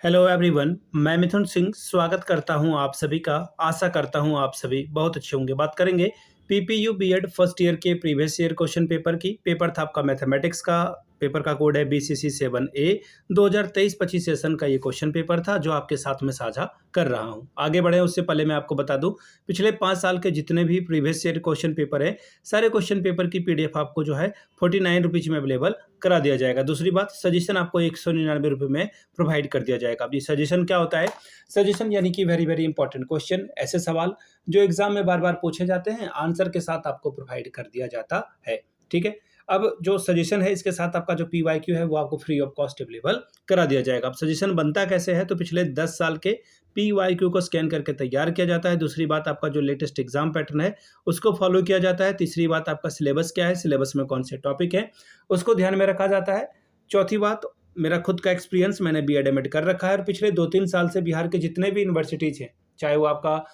Hello everyone, मैं मिथुन सिंह स्वागत करता हूं आप सभी का। आशा करता हूं आप सभी बहुत अच्छे होंगे। बात करेंगे पीपीयू बीएड फर्स्ट ईयर के प्रीवियस ईयर क्वेश्चन पेपर की। पेपर था आपका मैथमेटिक्स का। पेपर का कोड है BCC 7A। 2023-25 सेशन का ये क्वेश्चन पेपर था जो आपके साथ में साझा कर रहा हूं। आगे बढ़े उससे पहले मैं आपको बता दूं, पिछले 5 साल के जितने भी प्रीवियस ईयर क्वेश्चन पेपर है, सारे क्वेश्चन पेपर की PDF आपको जो है 49 रुपीज़ में अवेलेबल करा दिया जाएगा। दूसरी बात, सजेशन आपको 199 रुपये में प्रोवाइड कर दिया जाएगा। अब ये सजेशन क्या होता है? सजेशन यानी कि वेरी वेरी इंपॉर्टेंट क्वेश्चन, ऐसे सवाल जो एग्जाम में बार बार पूछे जाते हैं, आंसर के साथ आपको प्रोवाइड कर दिया जाता है। ठीक है। अब जो सजेशन है इसके साथ आपका जो PYQ है वो आपको फ्री ऑफ कॉस्ट अवेलेबल करा दिया जाएगा। अब सजेशन बनता कैसे है? तो पिछले 10 साल के PYQ को स्कैन करके तैयार किया जाता है। दूसरी बात, आपका जो लेटेस्ट एग्जाम पैटर्न है उसको फॉलो किया जाता है। तीसरी बात, आपका सिलेबस क्या है, सिलेबस में कौन से टॉपिक है उसको ध्यान में रखा जाता है। चौथी बात, मेरा खुद का एक्सपीरियंस, मैंने BEd MAd कर रखा है और पिछले 2-3 साल से बिहार के जितने भी यूनिवर्सिटीज हैं, चाहे वो आपका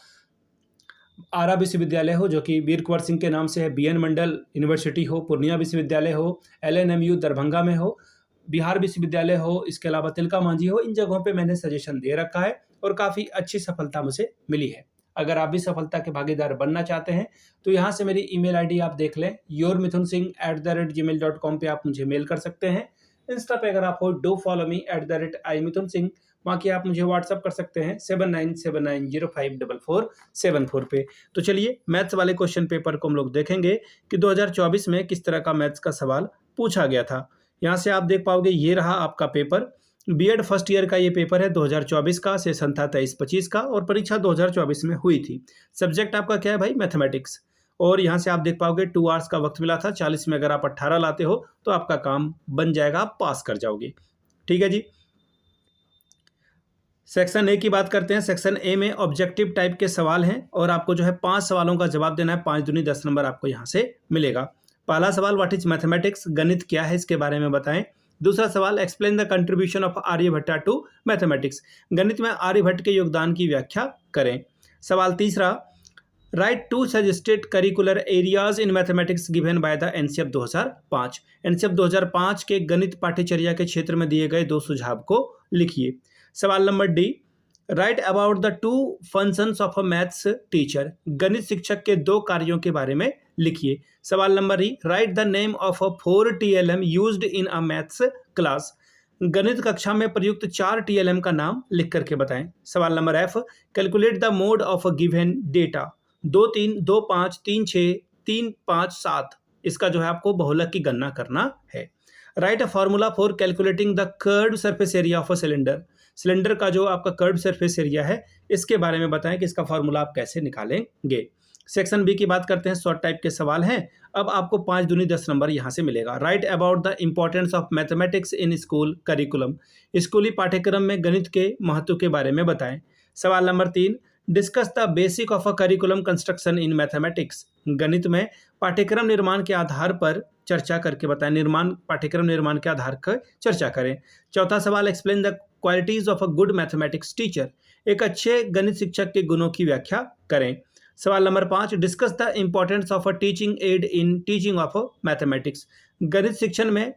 आरा विश्वविद्यालय हो जो कि वीर कुंवर सिंह के नाम से है, BN मंडल यूनिवर्सिटी हो, पूर्णिया विश्वविद्यालय हो, LNMU दरभंगा में हो, बिहार विश्वविद्यालय हो, इसके अलावा तिलका मांझी हो, इन जगहों पे मैंने सजेशन दे रखा है और काफ़ी अच्छी सफलता मुझे मिली है। अगर आप भी सफलता के भागीदार बनना चाहते हैं तो यहाँ से मेरी ईमेल ID आप देख लें, yourmithunsingh@gmail.com पे आप मुझे मेल कर सकते हैं। इंस्टा पे अगर आप हो, डू फॉलो मी @imithunsingh। बाकी आप मुझे व्हाट्सअप कर सकते हैं 7979054474 पे। तो चलिए मैथ्स वाले क्वेश्चन पेपर को हम लोग देखेंगे कि 2024 में किस तरह का मैथ्स का सवाल पूछा गया था। यहाँ से आप देख पाओगे, ये रहा आपका पेपर। बीएड फर्स्ट ईयर का ये पेपर है 2024 का। सेशन था 23-25 का और परीक्षा 2024 में हुई थी। सब्जेक्ट आपका क्या है भाई? मैथमेटिक्स। और यहाँ से आप देख पाओगे 2 आवर्स का वक्त मिला था। 40 में अगर आप 18 लाते हो तो आपका काम बन जाएगा, आप पास कर जाओगे। ठीक है जी। सेक्शन ए की बात करते हैं। सेक्शन ए में ऑब्जेक्टिव टाइप के सवाल हैं और आपको जो है 5 सवालों का जवाब देना है। 5 दूनी 10 नंबर आपको यहाँ से मिलेगा। पहला सवाल, व्हाट इज मैथमेटिक्स? गणित क्या है, इसके बारे में बताएं। दूसरा सवाल, explain the contribution of Aryabhatta to mathematics. गणित में आर्यभट्ट के योगदान की व्याख्या करें। सवाल तीसरा, right 2 suggested curricular areas in mathematics given by the NCF 2005। NCF 2005 के गणित पाठ्यचर्या के क्षेत्र में दिए गए 2 सुझाव को लिखिए। सवाल number D, right about the 2 functions of a maths teacher. गणित शिक्षक के 2 कार्यों के बारे में लिखिए। सवाल number E, right the name of a 4 TLM used in a maths class. गणित कक्षा में प्रयुक्त 4 TLM का नाम लिख करके बताएं। सवाल number F, calculate the mode of a given data. 2 3 2 5 3 6 3 5 7, इसका जो है आपको बहुलक की गणना करना है। Right a formula for calculating the curved surface area of a cylinder. Cylinder का जो आपका कर्व्ड सरफेस एरिया है इसके बारे में बताएं कि इसका फॉर्मूला आप कैसे निकालेंगे। सेक्शन बी की बात करते हैं। शॉर्ट टाइप के सवाल हैं। अब आपको 5 दूनी 10 नंबर यहाँ से मिलेगा। Right about the importance of mathematics in school curriculum. स्कूली पाठ्यक्रम में गणित के महत्व के बारे में बताएं। सवाल number 3, discuss the basic of a curriculum construction in mathematics. गणित में पाठ्यक्रम निर्माण के आधार पर चर्चा करके बताएं। पाठ्यक्रम निर्माण के आधार पर चर्चा करें। चौथा सवाल, explain the qualities of a good mathematics teacher. एक अच्छे गणित शिक्षक के गुणों की व्याख्या करें। सवाल number 5, discuss the importance of a teaching add in teaching of mathematics. गणित शिक्षण में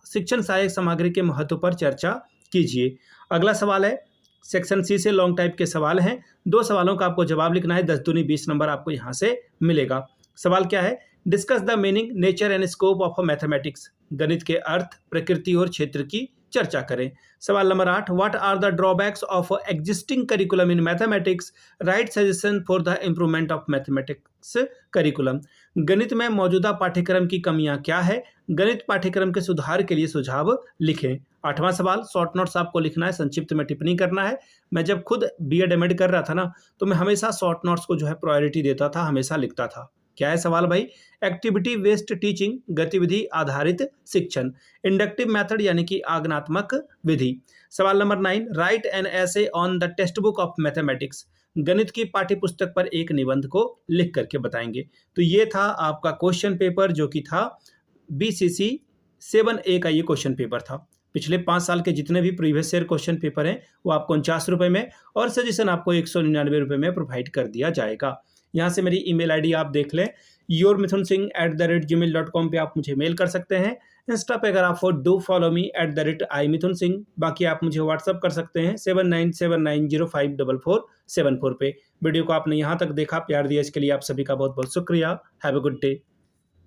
शिक्षण सहायक सामग्री के महत्व पर चर्चा कीजिए। अगला सवाल है सेक्शन सी से, लॉन्ग टाइप के सवाल हैं। 2 सवालों का आपको जवाब लिखना है। 10 दूनी 20 नंबर आपको यहाँ से मिलेगा। सवाल क्या है? Discuss the meaning, nature and scope of mathematics. गणित के अर्थ, प्रकृति और क्षेत्र की चर्चा करें। सवाल नंबर 8, what are the drawbacks of existing curriculum in mathematics. Write suggestion for the improvement of mathematics curriculum. गणित में मौजूदा पाठ्यक्रम की कमियां क्या है? गणित पाठ्यक्रम के सुधार के लिए सुझाव लिखें। 8वां सवाल, शॉर्ट नोट्स आपको लिखना है, संक्षिप्त में टिप्पणी करना है। मैं जब खुद BEd MAd कर रहा था ना, तो मैं हमेशा शॉर्ट नोट्स को जो है प्रायोरिटी देता था, हमेशा लिखता था। क्या है सवाल भाई? एक्टिविटी बेस्ड टीचिंग, गतिविधि आधारित शिक्षण। इंडक्टिव मेथड यानी कि आगमनात्मक विधि। सवाल number 9, right an essay on the text book of mathematics. गणित की पाठ्य पुस्तक पर एक निबंध को लिख करके बताएंगे। तो ये था आपका क्वेश्चन पेपर जो कि था BCC 7A का ये क्वेश्चन पेपर था। पिछले 5 साल के जितने भी प्रीवियस ईयर क्वेश्चन पेपर हैं वो आपको 49 रुपये में और सजेशन आपको 199 रुपये में प्रोवाइड कर दिया जाएगा। यहाँ से मेरी ईमेल ID आप देख लें, yourmithunsingh@gmail.com पे आप मुझे मेल कर सकते हैं। इंस्टा पे अगर आप हो डू फॉलो मी @imitunsinh। बाकी आप मुझे व्हाट्सअप कर सकते हैं 7979054474 पे। वीडियो को आपने यहाँ तक देखा, प्यार दिया, इसके लिए आप सभी का बहुत बहुत शुक्रिया। Have a good day.